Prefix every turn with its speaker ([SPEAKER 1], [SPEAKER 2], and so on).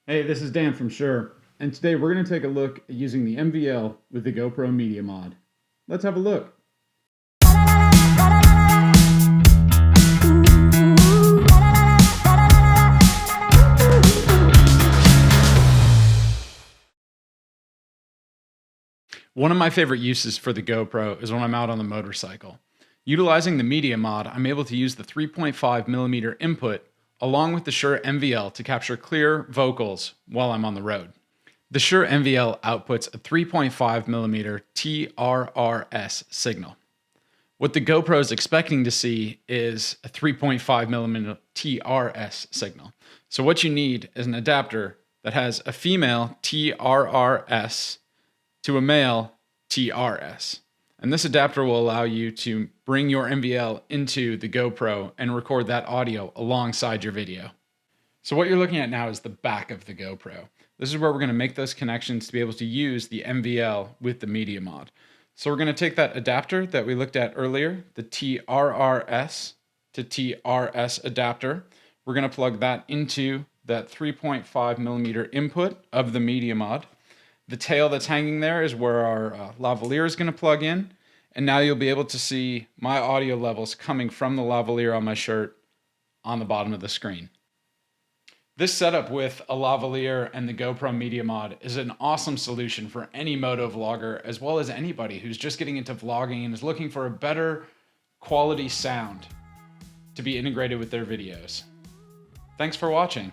[SPEAKER 1] Hey, this is Dan from Shure, and today we're going to take a look at using the MVL with the GoPro MediaMod. Let's have a look. One of my favorite uses for the GoPro is when I'm out on the motorcycle. Utilizing the MediaMod, I'm able to use the 3.5mm input along with the Shure MVL to capture clear vocals while I'm on the road. The Shure MVL outputs a 3.5mm TRRS signal. What the GoPro is expecting to see is a 3.5mm TRS signal. So what you need is an adapter that has a female TRRS to a male TRS. And this adapter will allow you to bring your MVL into the GoPro and record that audio alongside your video. So what you're looking at now is the back of the GoPro. This is where we're going to make those connections to be able to use the MVL with the MediaMod. So we're going to take that adapter that we looked at earlier, the TRRS to TRS adapter. We're going to plug that into that 3.5mm input of the MediaMod. The tail that's hanging there is where our lavalier is going to plug in. And now you'll be able to see my audio levels coming from the lavalier on my shirt on the bottom of the screen. This setup with a lavalier and the GoPro MediaMod is an awesome solution for any moto vlogger, as well as anybody who's just getting into vlogging and is looking for a better quality sound to be integrated with their videos. Thanks for watching.